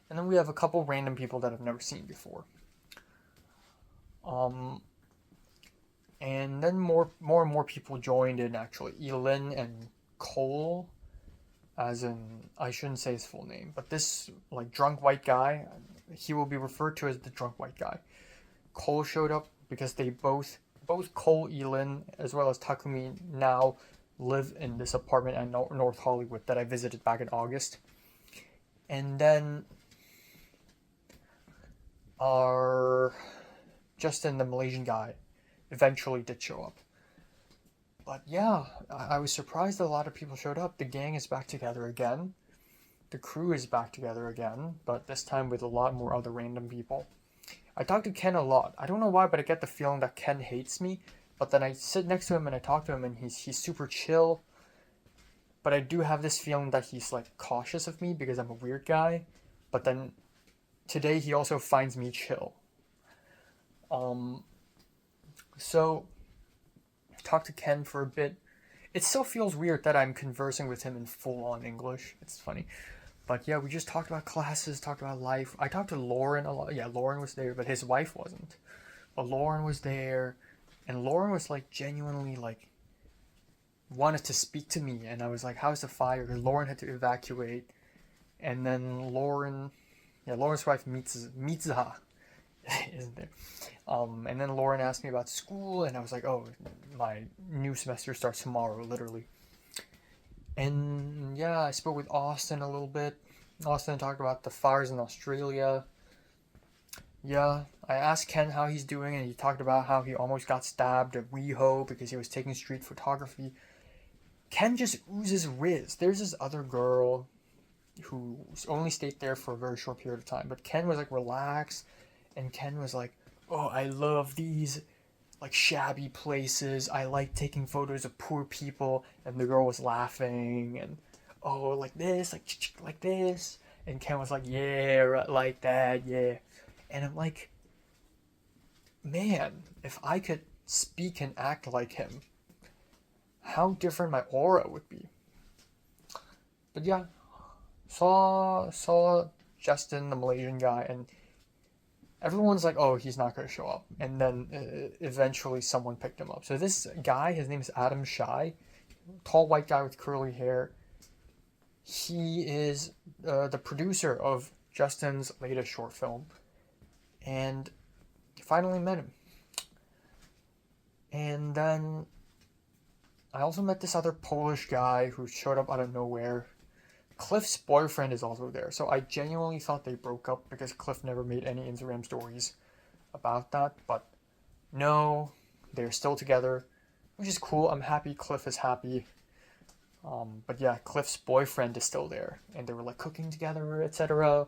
And then we have a couple random people that I've never seen before. And then more and more people joined in, actually. Elin and Cole, as in, I shouldn't say his full name, but this, like, drunk white guy, he will be referred to as the drunk white guy. Cole showed up because they both Cole, Elin, as well as Takumi now live in this apartment at North Hollywood that I visited back in August. And then our Justin, the Malaysian guy, eventually did show up. But yeah, I was surprised that a lot of people showed up. The gang is back together again. The crew is back together again, but this time with a lot more other random people. I talked to Ken a lot. I don't know why, but I get the feeling that Ken hates me. But then I sit next to him and I talk to him and he's super chill. But I do have this feeling that he's like cautious of me because I'm a weird guy. But then today he also finds me chill. So I talked to Ken for a bit. It still feels weird that I'm conversing with him in full-on English. It's funny. But yeah, we just talked about classes, talked about life. I talked to Lauren a lot. Yeah, Lauren was there, but his wife wasn't. But Lauren was there, and Lauren was like genuinely like wanted to speak to me, and I was like, "How's the fire?" Because Lauren had to evacuate, and then Lauren's wife Mitsuha, isn't there? And then Lauren asked me about school, and I was like, "Oh, my new semester starts tomorrow, literally." And yeah, I spoke with Austin a little bit. Austin talked about the fires in Australia. Yeah, I asked Ken how he's doing, and he talked about how he almost got stabbed at WeHo because he was taking street photography. Ken just oozes riz. There's this other girl who only stayed there for a very short period of time, but Ken was like relaxed, and Ken was like, "Oh, I love these like shabby places. I like taking photos of poor people," and the girl was laughing and, "Oh, like this, like this," and Ken was like, "Yeah, right, like that, yeah," and I'm like, man, if I could speak and act like him, how different my aura would be. But yeah, saw Justin, the Malaysian guy, and everyone's like, "Oh, he's not going to show up." And then eventually someone picked him up. So this guy, his name is Adam Shai, tall white guy with curly hair. He is the producer of Justin's latest short film. And finally met him. And then I also met this other Polish guy who showed up out of nowhere. Cliff's boyfriend is also there, so I genuinely thought they broke up because Cliff never made any Instagram stories about that, but no, they're still together, which is cool. I'm happy Cliff is happy. But yeah, Cliff's boyfriend is still there, and they were like cooking together, etc.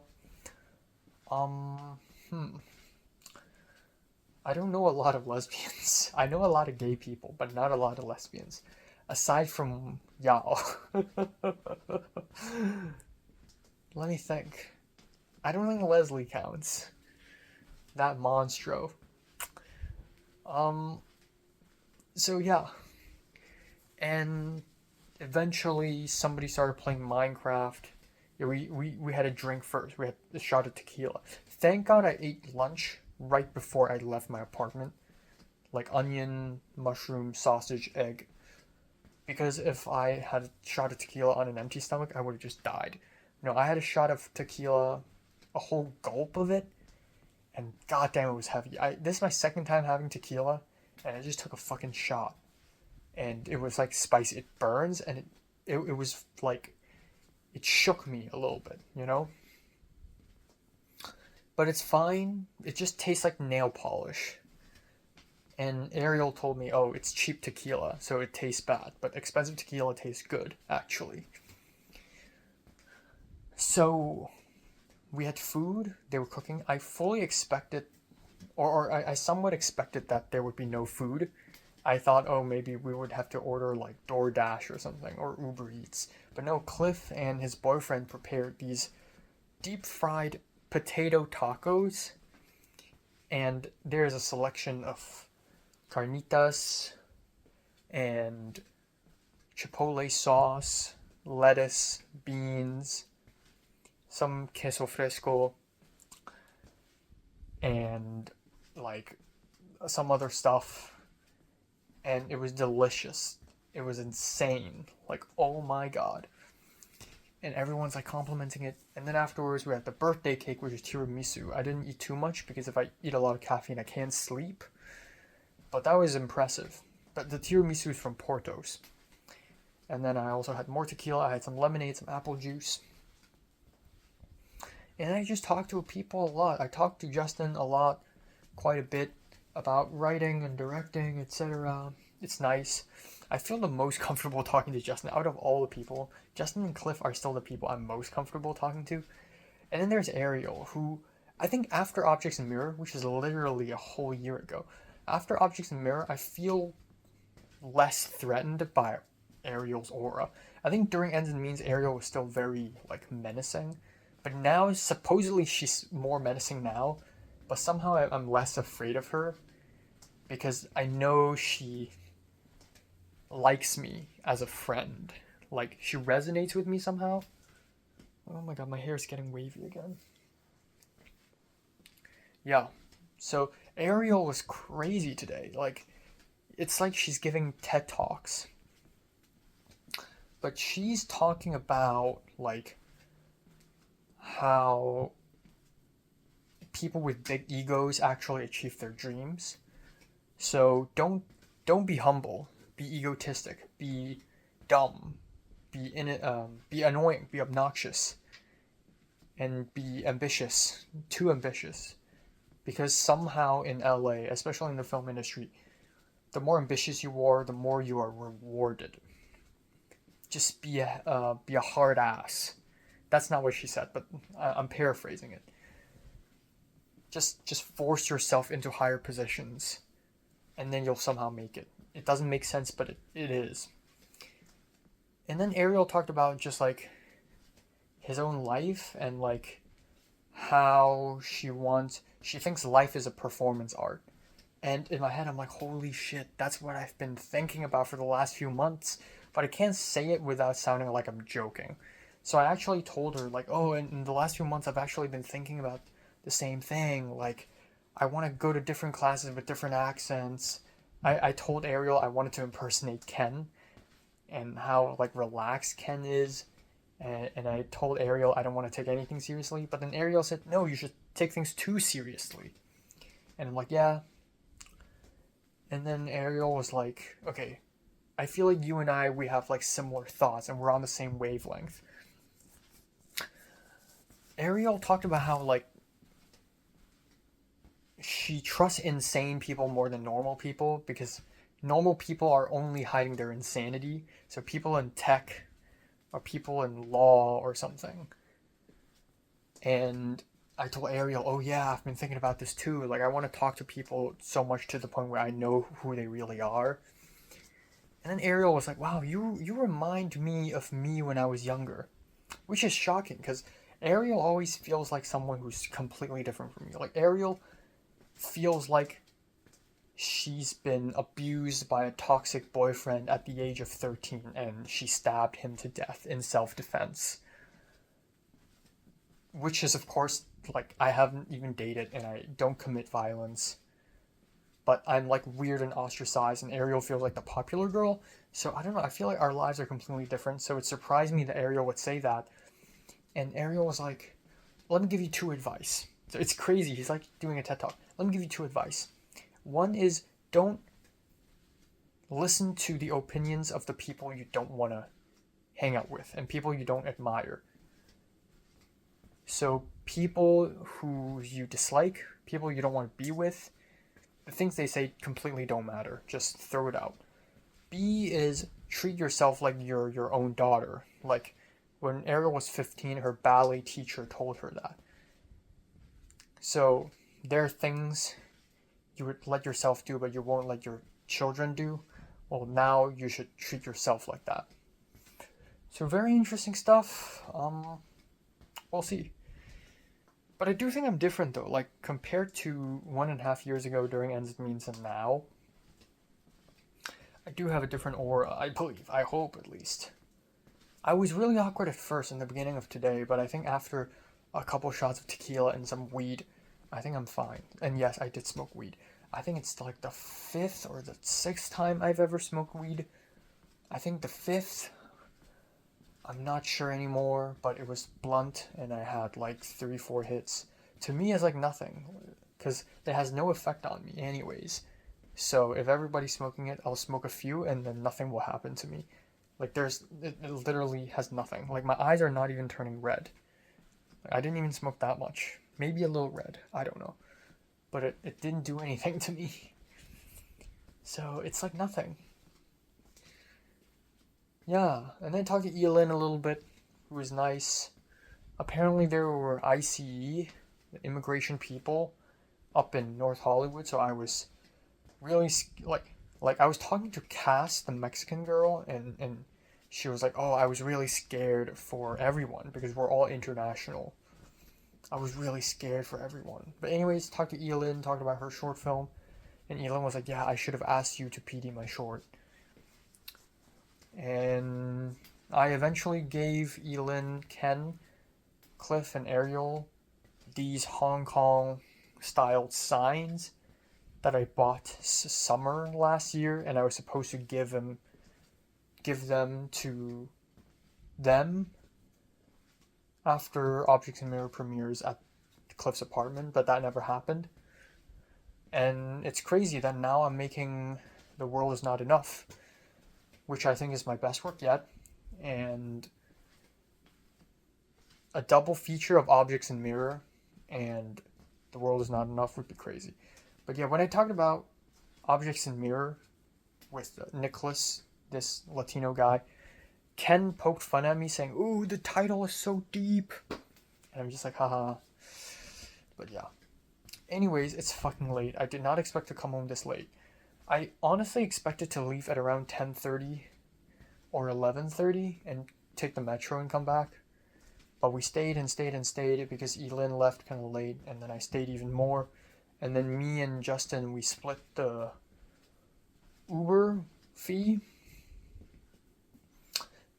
I don't know a lot of lesbians. I know a lot of gay people, but not a lot of lesbians. Aside from Yao. Let me think. I don't think Leslie counts. That monstro. So yeah. And eventually somebody started playing Minecraft. Yeah, we had a drink first. We had a shot of tequila. Thank God I ate lunch right before I left my apartment. Like onion, mushroom, sausage, egg. Because if I had a shot of tequila on an empty stomach, I would have just died. No, I had a shot of tequila, a whole gulp of it, and goddamn it was heavy. This is my second time having tequila, and I just took a fucking shot. And it was like spicy. It burns, and it was like, it shook me a little bit, you know? But it's fine. It just tastes like nail polish. And Ariel told me, oh, it's cheap tequila, so it tastes bad. But expensive tequila tastes good, actually. So, we had food, they were cooking. I fully expected, or I somewhat expected that there would be no food. I thought, oh, maybe we would have to order like DoorDash or something, or Uber Eats. But no, Cliff and his boyfriend prepared these deep fried potato tacos. And there's a selection of carnitas and chipotle sauce, lettuce, beans, some queso fresco, and like some other stuff. And it was delicious. It was insane. Like, oh my god. And everyone's like complimenting it. And then afterwards we had the birthday cake, which is tiramisu. I didn't eat too much because if I eat a lot of caffeine I can't sleep. But that was impressive. But the tiramisu is from Porto's. And then I also had more tequila. I had some lemonade, some apple juice. And I just talked to people a lot. I talked to Justin a lot, quite a bit, about writing and directing, etc. It's nice. I feel the most comfortable talking to Justin out of all the people. Justin and Cliff are still the people I'm most comfortable talking to. And then there's Ariel, who I think after Objects in Mirror, which is literally a whole year ago, after Objects in Mirror, I feel less threatened by Ariel's aura. I think during Ends and Means, Ariel was still very like menacing, but now supposedly she's more menacing now. But somehow I'm less afraid of her because I know she likes me as a friend. Like, she resonates with me somehow. Oh my god, my hair is getting wavy again. Yeah, so Ariel was crazy today. Like, it's like she's giving TED Talks. But she's talking about, like, how people with big egos actually achieve their dreams. So don't be humble. Be egotistic. Be dumb. Be annoying. Be obnoxious. And be ambitious. Too ambitious. Because somehow in LA, especially in the film industry, the more ambitious you are, the more you are rewarded. Just be a hard ass. That's not what she said, but I'm paraphrasing it. Just force yourself into higher positions, and then you'll somehow make it. It doesn't make sense, but it is. And then Ariel talked about just like his own life and like how she thinks life is a performance art. And in my head, I'm like, holy shit, that's what I've been thinking about for the last few months, but I can't say it without sounding like I'm joking. So I actually told her, like, oh, in the last few months, I've actually been thinking about the same thing. Like, I want to go to different classes with different accents. I told Ariel I wanted to impersonate Ken and how, like, relaxed Ken is. And I told Ariel I don't want to take anything seriously. But then Ariel said, no, you should take things too seriously. And I'm like, yeah. And then Ariel was like, okay, I feel like you and I, we have, like, similar thoughts and we're on the same wavelength. Ariel talked about how, like, she trusts insane people more than normal people because normal people are only hiding their insanity. So people in tech or people in law or something. And I told Ariel, oh yeah, I've been thinking about this too. Like, I want to talk to people so much to the point where I know who they really are. And then Ariel was like, wow, you remind me of me when I was younger. Which is shocking because Ariel always feels like someone who's completely different from me. Like, Ariel feels like she's been abused by a toxic boyfriend at the age of 13 and she stabbed him to death in self-defense. Which is, of course, like, I haven't even dated and I don't commit violence. But I'm, like, weird and ostracized and Ariel feels like the popular girl. So, I don't know, I feel like our lives are completely different. So it surprised me that Ariel would say that. And Ariel was like, let me give you 2 advice. So it's crazy. He's like doing a TED Talk. Let me give you 2 advice. One is don't listen to the opinions of the people you don't want to hang out with and people you don't admire. So people who you dislike, people you don't want to be with, the things they say completely don't matter. Just throw it out. B is treat yourself like you're your own daughter. Like when Ariel was 15, her ballet teacher told her that. So there are things you would let yourself do, but you won't let your children do. Well, now you should treat yourself like that. So very interesting stuff. We'll see. But I do think I'm different though. Like compared to 1.5 years ago during Ends Means and now, I do have a different aura, I believe. I hope at least. I was really awkward at first in the beginning of today, but I think after a couple shots of tequila and some weed, I think I'm fine. And yes, I did smoke weed. I think it's like the 5th or the 6th time I've ever smoked weed. I think the 5th. I'm not sure anymore, but it was blunt and I had like 3-4 hits. To me, it's like nothing, because it has no effect on me anyways. So if everybody's smoking it, I'll smoke a few and then nothing will happen to me. Like it literally has nothing. Like my eyes are not even turning red. I didn't even smoke that much. Maybe a little red, I don't know. But it didn't do anything to me. So it's like nothing. Yeah, and then talked to Elin a little bit, who was nice. Apparently there were ICE, the immigration people, up in North Hollywood, so I was really, like I was talking to Cass, the Mexican girl, and she was like, oh, I was really scared for everyone, because we're all international. I was really scared for everyone. But anyways, talked to Elin, talked about her short film, and Elin was like, yeah, I should have asked you to PD my short. And I eventually gave Elin, Ken, Cliff, and Ariel these Hong Kong styled signs that I bought summer last year, and I was supposed to give them to them after Objects in Mirror premieres at Cliff's apartment, but that never happened. And it's crazy that now I'm making The World Is Not Enough, which I think is my best work yet, and a double feature of Objects in Mirror and The World Is Not Enough would be crazy. But yeah, when I talked about Objects in Mirror with Nicholas, this Latino guy, Ken poked fun at me saying, ooh, the title is so deep. And I'm just like, haha. But yeah. Anyways, it's fucking late. I did not expect to come home this late. I honestly expected to leave at around 10:30 or 11:30 and take the metro and come back. But we stayed and stayed and stayed because Elin left kind of late, and then I stayed even more. And then me and Justin, we split the Uber fee.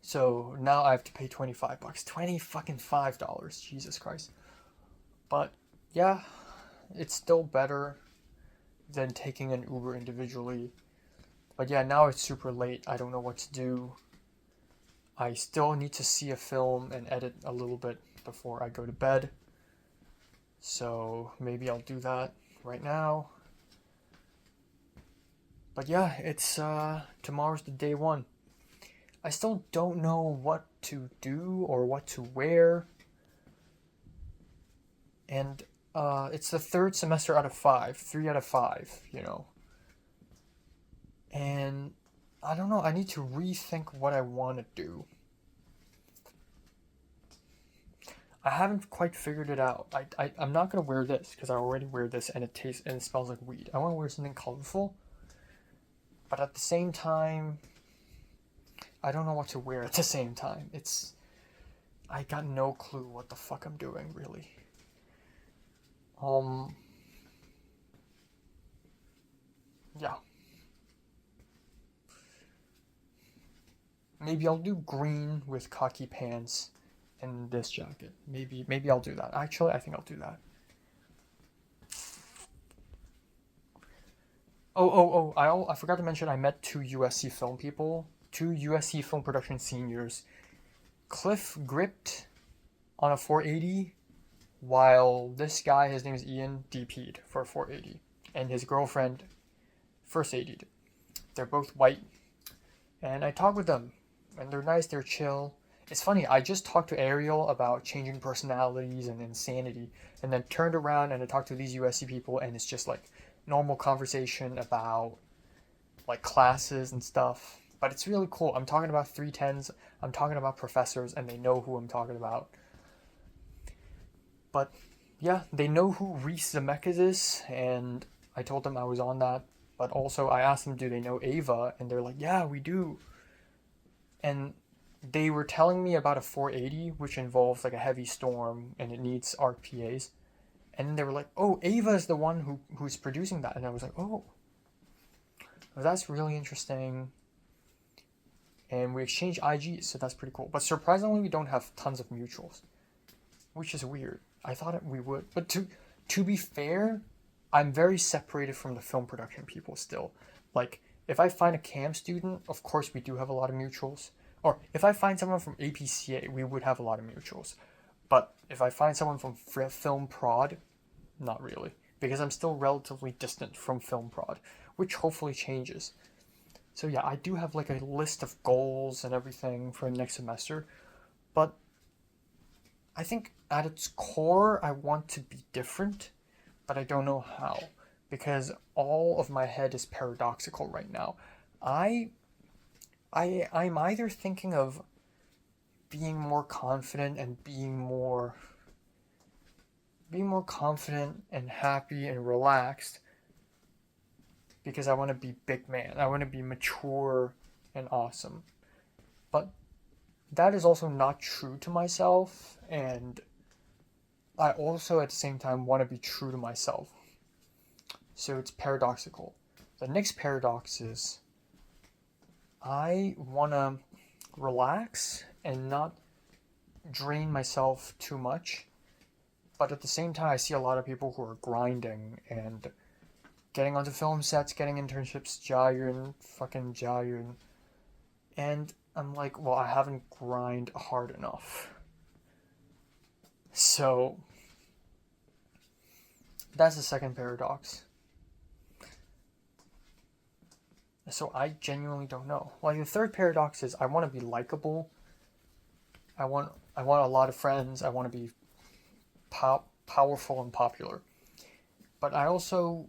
So now I have to pay $25. $25, Jesus Christ. But yeah, it's still better than taking an Uber individually. But yeah, now it's super late. I don't know what to do. I still need to see a film and edit a little bit before I go to bed. So maybe I'll do that right now. But yeah, it's tomorrow's the day one. I still don't know what to do or what to wear. And it's the 3rd semester out of 5, 3 out of 5, you know. And I don't know, I need to rethink what I want to do. I haven't quite figured it out. I'm not going to wear this because I already wear this and it tastes and it smells like weed. I want to wear something colorful. But at the same time, I don't know what to wear at the same time. I got no clue what the fuck I'm doing, really. Yeah. Maybe I'll do green with khaki pants and this jacket. Maybe I'll do that. Actually, I think I'll do that. I forgot to mention I met 2 USC film people, 2 USC film production seniors. Cliff gripped on a 480, while this guy, his name is Ian, DP'd for a 480, and his girlfriend first 80'd. They're both white, and I talked with them, and they're nice, they're chill. It's funny, I just talked to Ariel about changing personalities and insanity, and then turned around and I talked to these USC people, and it's just like normal conversation about like classes and stuff. But it's really cool. I'm talking about 310s, I'm talking about professors, and they know who I'm talking about. But yeah, they know who Reese Zemeckis is, and I told them I was on that. But also I asked them, do they know Ava? And they're like, yeah, we do. And they were telling me about a 480, which involves like a heavy storm and it needs RPAs. And then they were like, oh, Ava is the one who's producing that. And I was like, oh, well, that's really interesting. And we exchanged IGs, so that's pretty cool. But surprisingly, we don't have tons of mutuals, which is weird. I thought we would. But to be fair, I'm very separated from the film production people still. Like, if I find a CAM student, of course we do have a lot of mutuals. Or if I find someone from APCA, we would have a lot of mutuals. But if I find someone from film prod, not really. Because I'm still relatively distant from film prod, which hopefully changes. So yeah, I do have like a list of goals and everything for next semester. But I think at its core, I want to be different, but I don't know how. Because all of my head is paradoxical right now. I'm either thinking of being more confident and being more confident and happy and relaxed because I want to be big man. I want to be mature and awesome. But that is also not true to myself, and I also at the same time want to be true to myself. So it's paradoxical. The next paradox is I want to relax and not drain myself too much. But at the same time, I see a lot of people who are grinding and getting onto film sets, getting internships, fucking Jayun. And I'm like, well, I haven't grind hard enough. So that's the second paradox. So I genuinely don't know. Like, the third paradox is I want to be likable. I want a lot of friends. I want to be powerful and popular. But I also,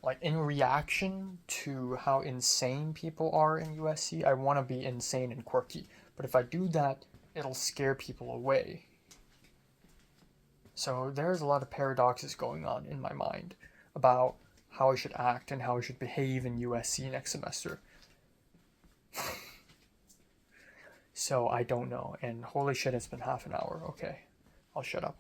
like, in reaction to how insane people are in USC, I want to be insane and quirky. But if I do that, it'll scare people away. So there's a lot of paradoxes going on in my mind about how I should act and how I should behave in USC next semester. So I don't know, and holy shit, it's been half an hour. Okay, I'll shut up.